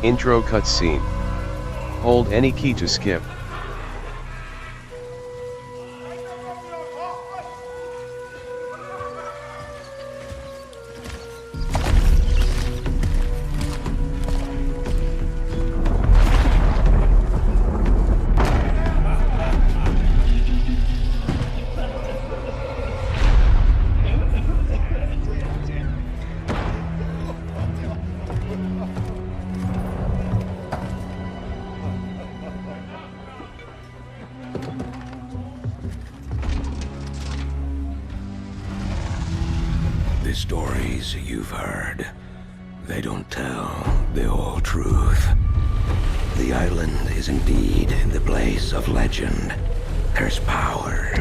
Intro cutscene. Hold any key to skip. The stories you've heard, they don't tell the whole truth. The island is indeed the place of legend. There's power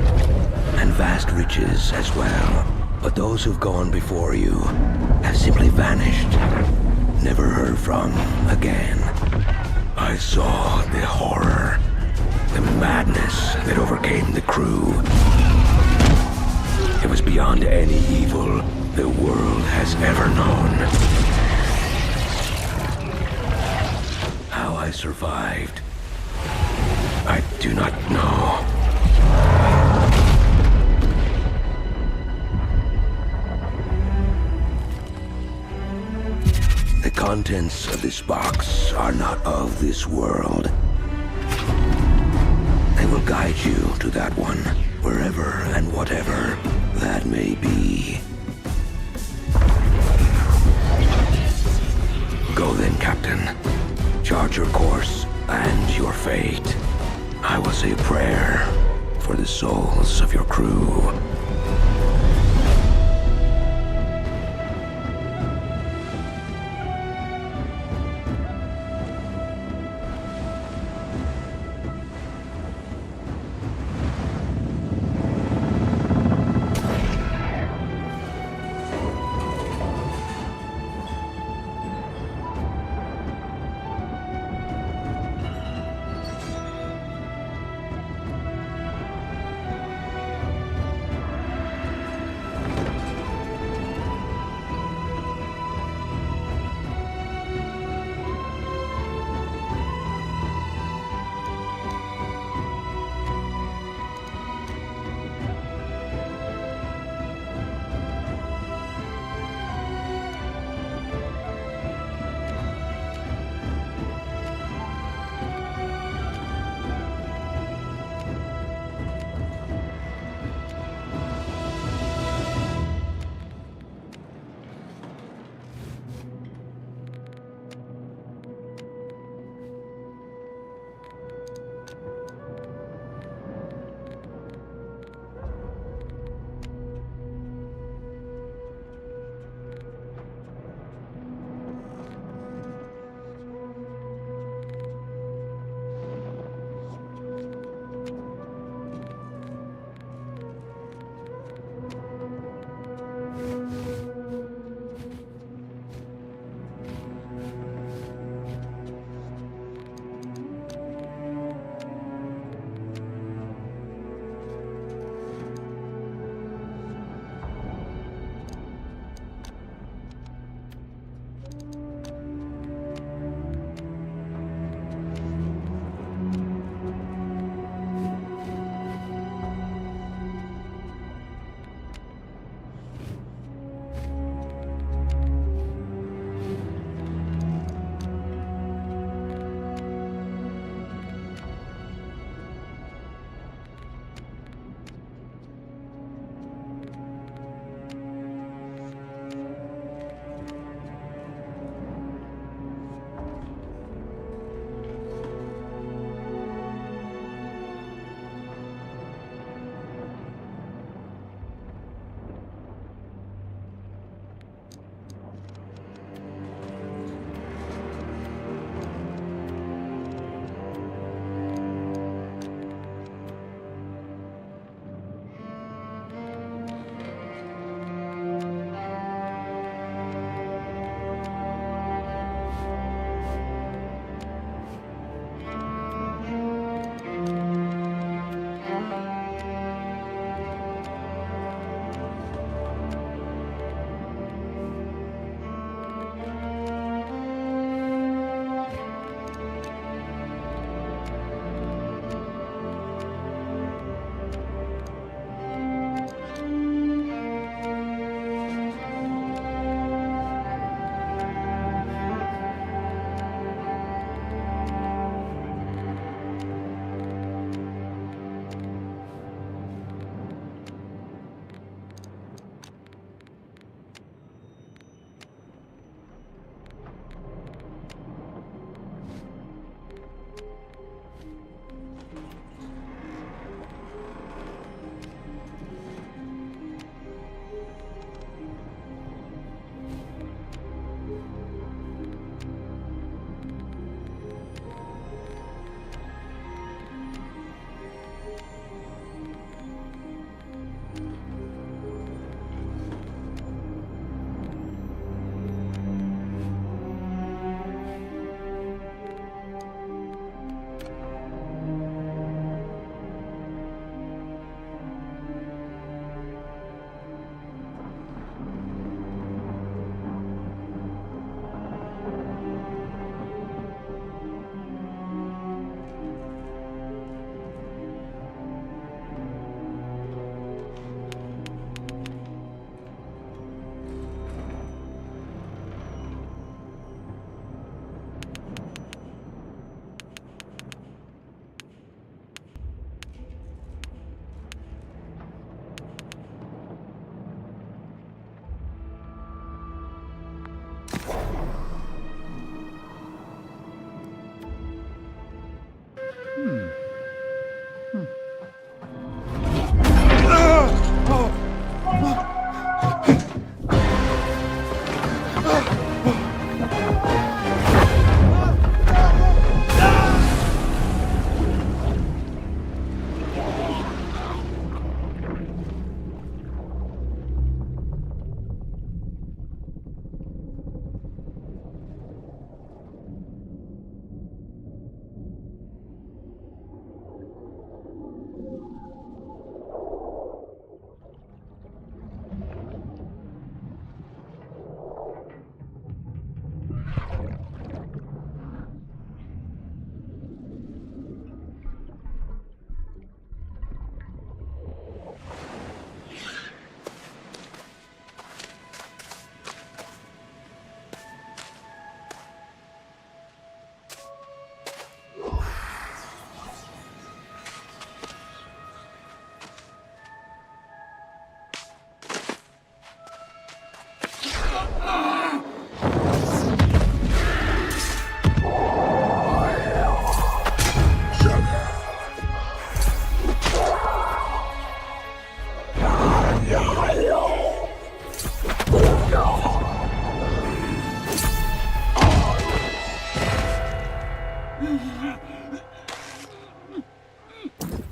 and vast riches as well. But those who've gone before you have simply vanished, never heard from again. I saw the horror, the madness that overcame the crew. It was beyond any evil the world has ever known. How I survived, I do not know. The contents of this box are not of this world. They will guide you to that one, wherever and whatever that may be. Go then, Captain. Chart your course and your fate. I will say a prayer for the souls of your crew.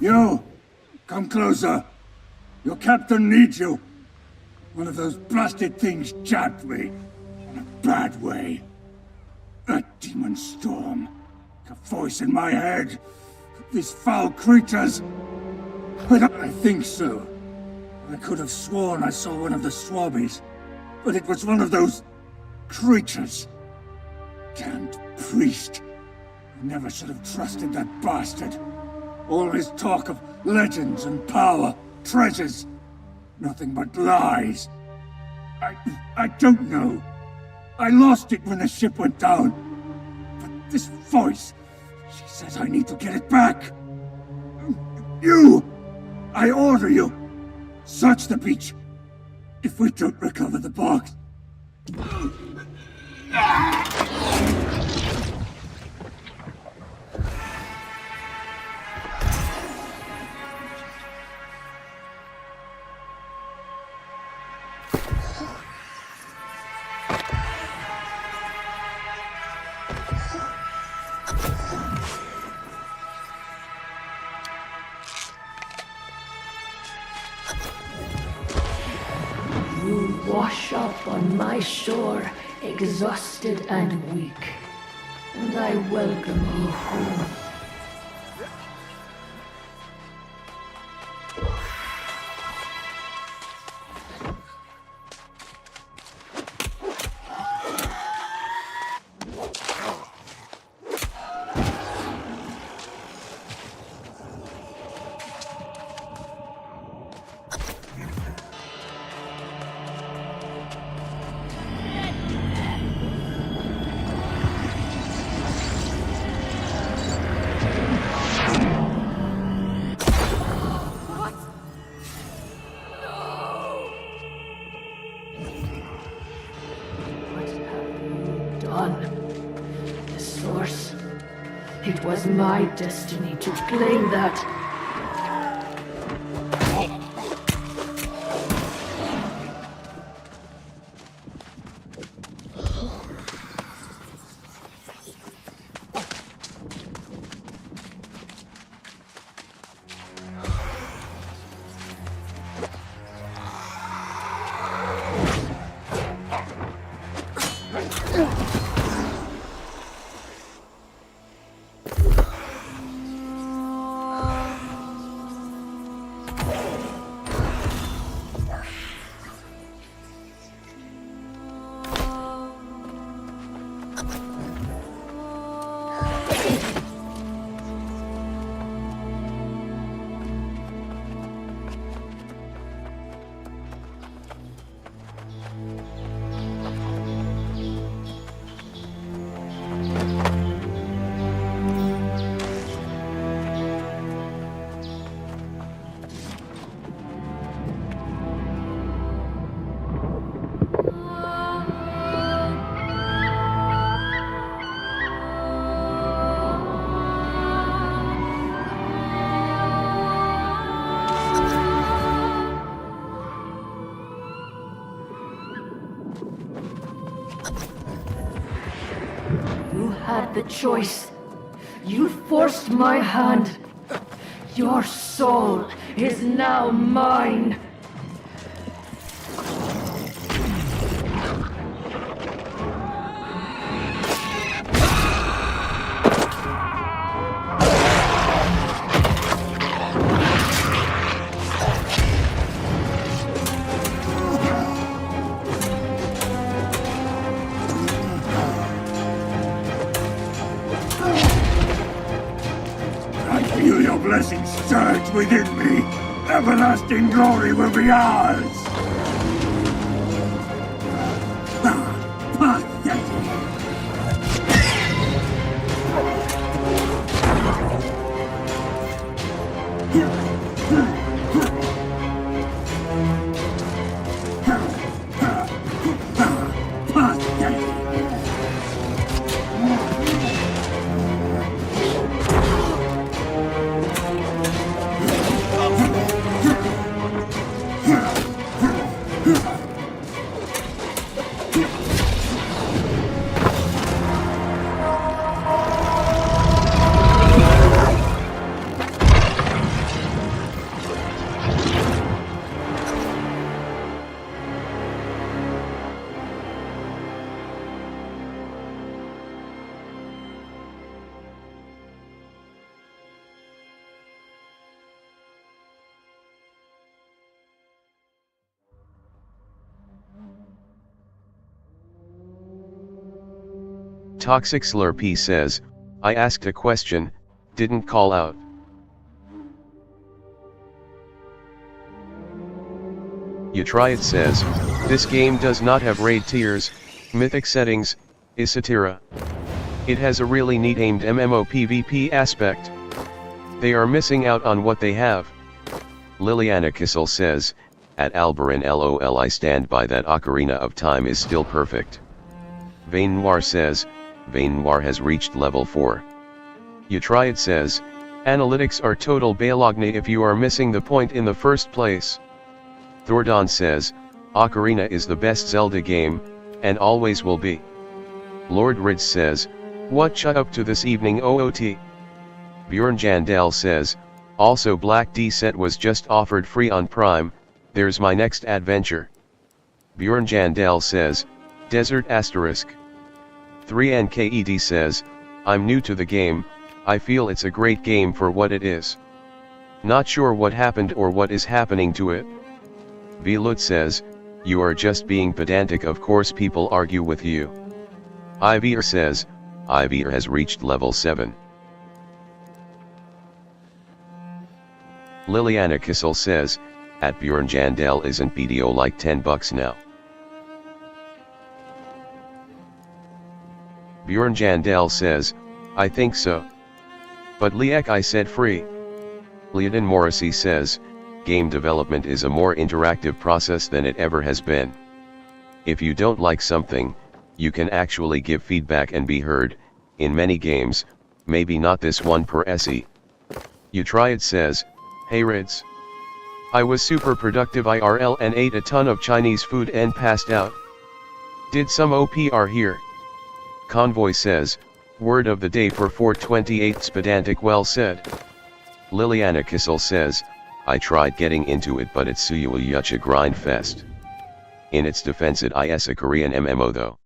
You! Come closer. Your captain needs you. One of those blasted things jabbed me. In a bad way. That demon storm. A voice in my head. These foul creatures. I think so. I could have sworn I saw one of the Swabbies. But it was one of those creatures. Damned priest. I never should have trusted that bastard. All his talk of legends and power, treasures. Nothing but lies. I don't know. I lost it when the ship went down. But this voice, she says I need to get it back. You! I order you! Search the beach. If we don't recover the box... You wash up on my shore, exhausted and weak, and I welcome you home. The source. It was my destiny to claim that. You had the choice. You forced my hand. Your soul is now mine. Feel your blessings surge within me. Everlasting glory will be ours. Toxic Slurpee says, I asked a question, didn't call out. You Try It says, this game does not have raid tiers, mythic settings, etc. It has a really neat aimed MMO PvP aspect. They are missing out on what they have. Liliana Kissel says, at Albarin LOL I stand by that Ocarina of Time is still perfect. Vain Noir says, Vain Noir has reached level 4. You Try It says, analytics are total Balogne if you are missing the point in the first place. Thordon says, Ocarina is the best Zelda game, and always will be. Lord Ritz says, what cha up to this evening OOT? Bjorn Jandal says, also Black D set was just offered free on Prime, there's my next adventure. Bjorn Jandal says, Desert Asterisk. 3NKED says, I'm new to the game, I feel it's a great game for what it is. Not sure what happened or what is happening to it. Vilut says, you are just being pedantic, of course people argue with you. Ivir says, Ivir has reached level 7. Liliana Kissel says, at Bjorn Jandel isn't BDO like $10 now? Bjorn Jandel says, I think so. But Liek I said free. Leodin Morrissey says, game development is a more interactive process than it ever has been. If you don't like something, you can actually give feedback and be heard. In many games, maybe not this one per SE. You Try It says, hey Rids. I was super productive IRL and ate a ton of Chinese food and passed out. Did some OPR here. Convoy says, word of the day for 428's pedantic, well said. Liliana Kissel says, I tried getting into it but it's such a grind fest. In its defense it is a Korean MMO though.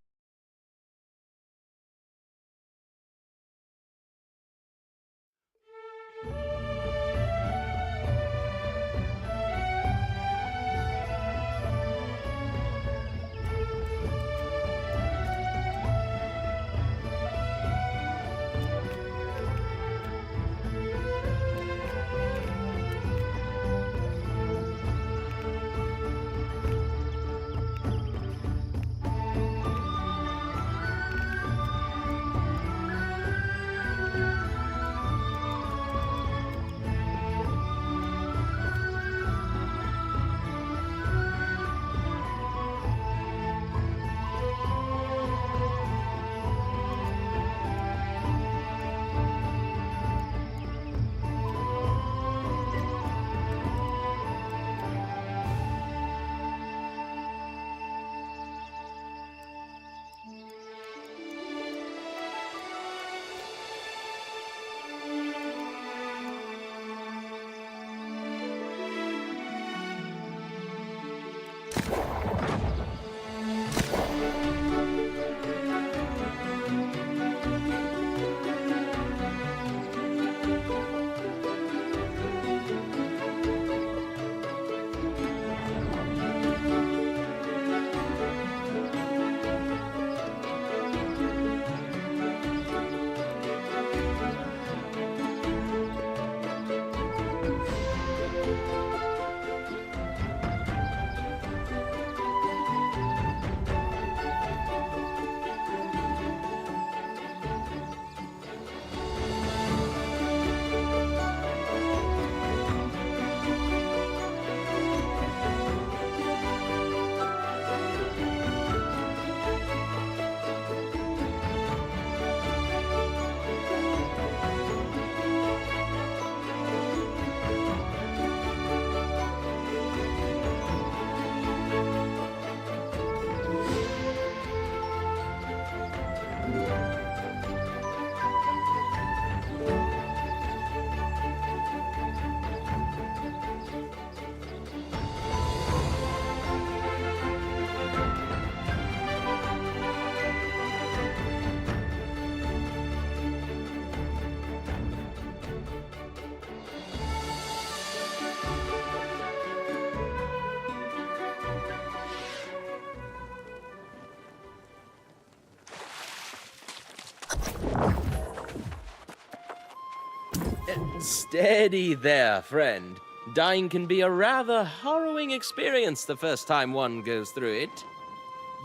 Steady there, friend. Dying can be a rather harrowing experience the first time one goes through it.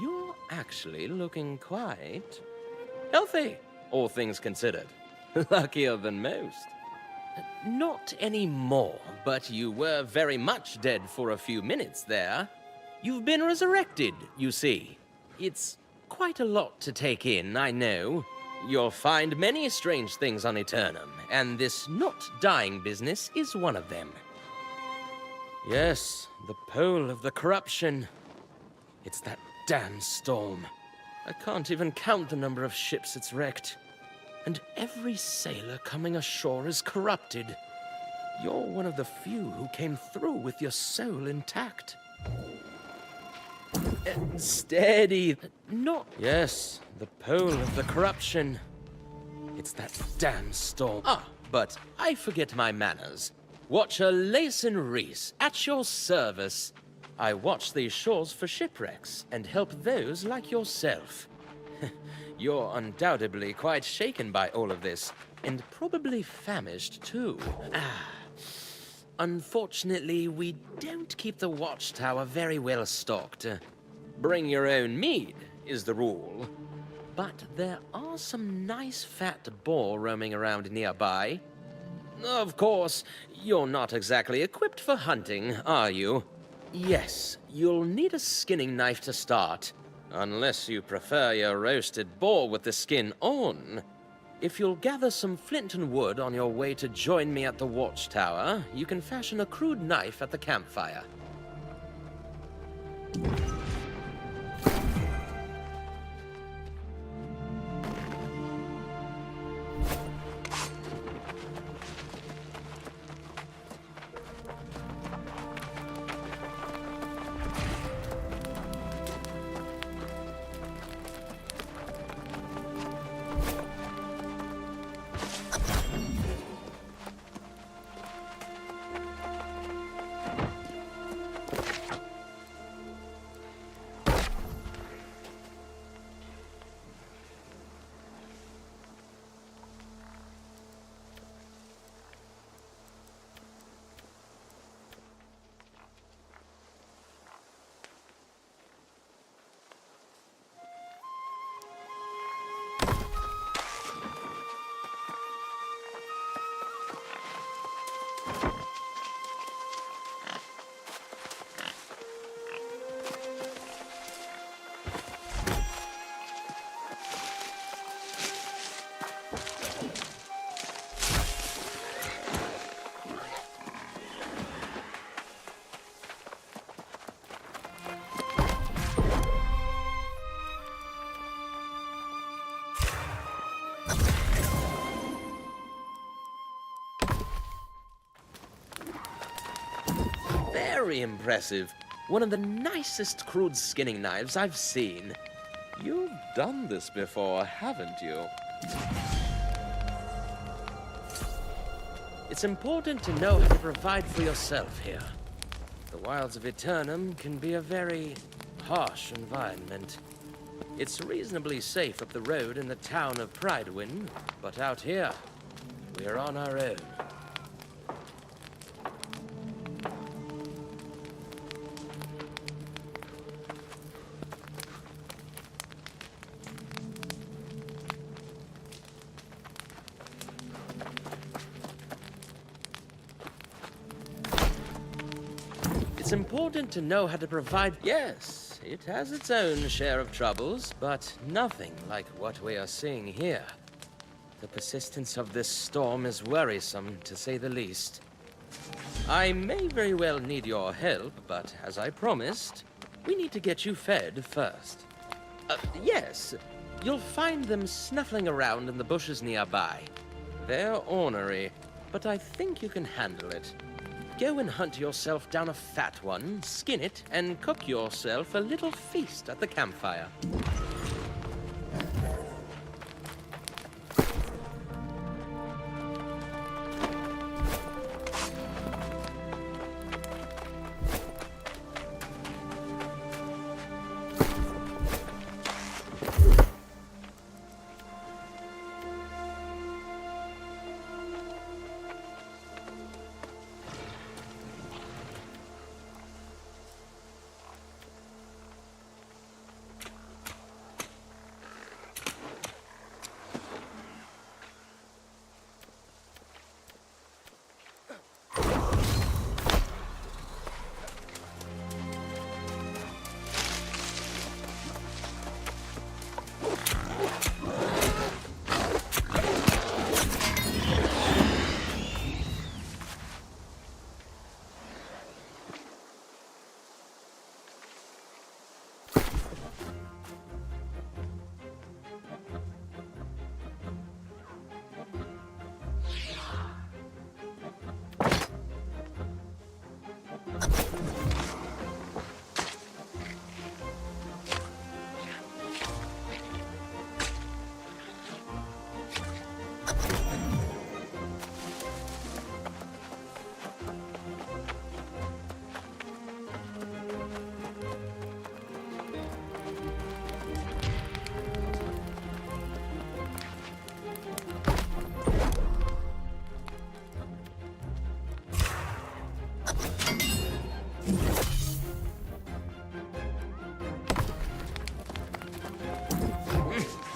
You're actually looking quite healthy, all things considered. Luckier than most. Not anymore, but you were very much dead for a few minutes there. You've been resurrected, you see. It's quite a lot to take in, I know. You'll find many strange things on Eternum, and this not dying business is one of them. Yes, the pole of the corruption. It's that damn storm. I can't even count the number of ships it's wrecked. And every sailor coming ashore is corrupted. You're one of the few who came through with your soul intact. Steady. Not. Yes, the pole of the corruption. It's that damn storm. Ah, but I forget my manners. Watcher Layson Reese, at your service. I watch these shores for shipwrecks and help those like yourself. You're undoubtedly quite shaken by all of this, and probably famished too. Unfortunately, we don't keep the watchtower very well stocked. Bring your own mead is the rule. But there are some nice fat boar roaming around nearby. Of course, you're not exactly equipped for hunting, are you? Yes, you'll need a skinning knife to start. Unless you prefer your roasted boar with the skin on. If you'll gather some flint and wood on your way to join me at the watchtower, you can fashion a crude knife at the campfire. Very impressive. One of the nicest crude skinning knives I've seen. You've done this before, haven't you? It's important to know how to provide for yourself here. The wilds of Eternum can be a very harsh environment. It's reasonably safe up the road in the town of Pridewind, but out here, we're on our own. It's important to know how to provide. Yes, it has its own share of troubles, but nothing like what we are seeing here. The persistence of this storm is worrisome, to say the least. I may very well need your help, but as I promised, we need to get you fed first. Yes, you'll find them snuffling around in the bushes nearby. They're ornery, but I think you can handle it. Go and hunt yourself down a fat one, skin it, and cook yourself a little feast at the campfire.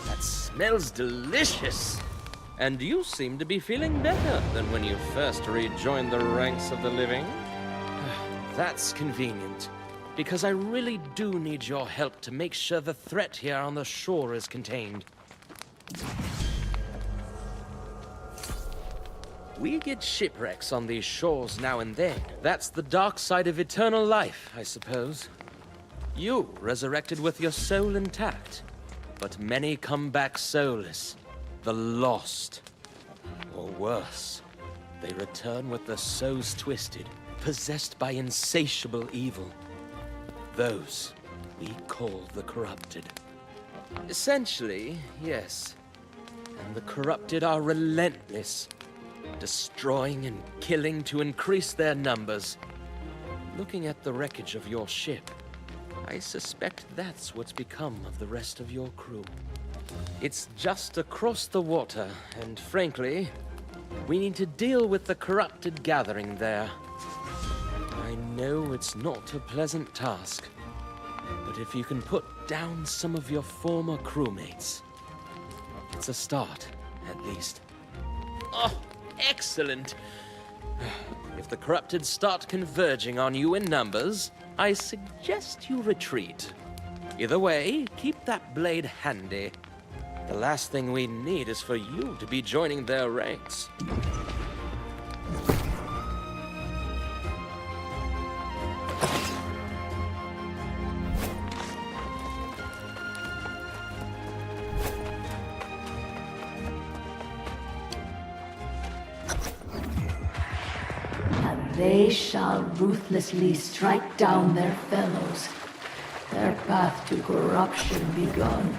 That smells delicious. And you seem to be feeling better than when you first rejoined the ranks of the living. That's convenient, because I really do need your help to make sure the threat here on the shore is contained. We get shipwrecks on these shores now and then. That's the dark side of eternal life, I suppose. You resurrected with your soul intact, but many come back soulless. The lost. Or worse, they return with their souls twisted, possessed by insatiable evil. Those we call the corrupted. Essentially, yes. And the corrupted are relentless, destroying and killing to increase their numbers. Looking at the wreckage of your ship, I suspect that's what's become of the rest of your crew. It's just across the water, and frankly, we need to deal with the corrupted gathering there. I know it's not a pleasant task, but if you can put down some of your former crewmates, it's a start, at least. Oh, excellent! If the corrupted start converging on you in numbers, I suggest you retreat. Either way, keep that blade handy. The last thing we need is for you to be joining their ranks. And they shall ruthlessly strike down their fellows, their path to corruption begun.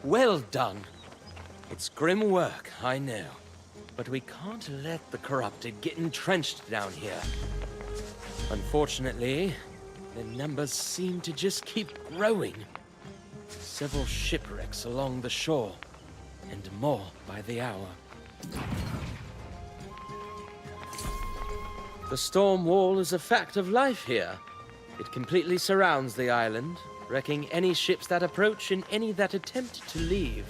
Well done. It's grim work, I know. But we can't let the corrupted get entrenched down here. Unfortunately, their numbers seem to just keep growing. Several shipwrecks along the shore, and more by the hour. The storm wall is a fact of life here. It completely surrounds the island, wrecking any ships that approach and any that attempt to leave.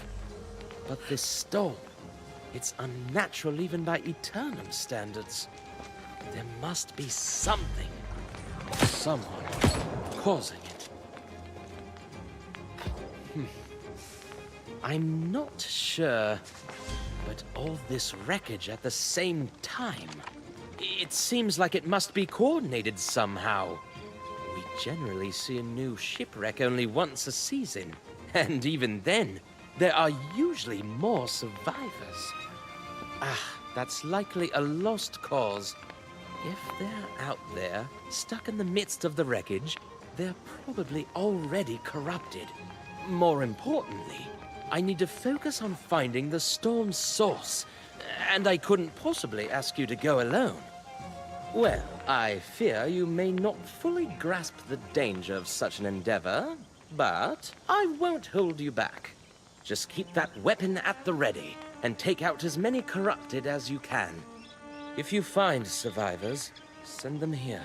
But this storm, it's unnatural even by Eternum standards. There must be something. someone causing it. I'm not sure, but all this wreckage at the same time. It seems like it must be coordinated somehow. We generally see a new shipwreck only once a season, and even then, there are usually more survivors. That's likely a lost cause. If they're out there, stuck in the midst of the wreckage, they're probably already corrupted. More importantly, I need to focus on finding the storm's source, and I couldn't possibly ask you to go alone. Well, I fear you may not fully grasp the danger of such an endeavor, but I won't hold you back. Just keep that weapon at the ready, and take out as many corrupted as you can. If you find survivors, send them here.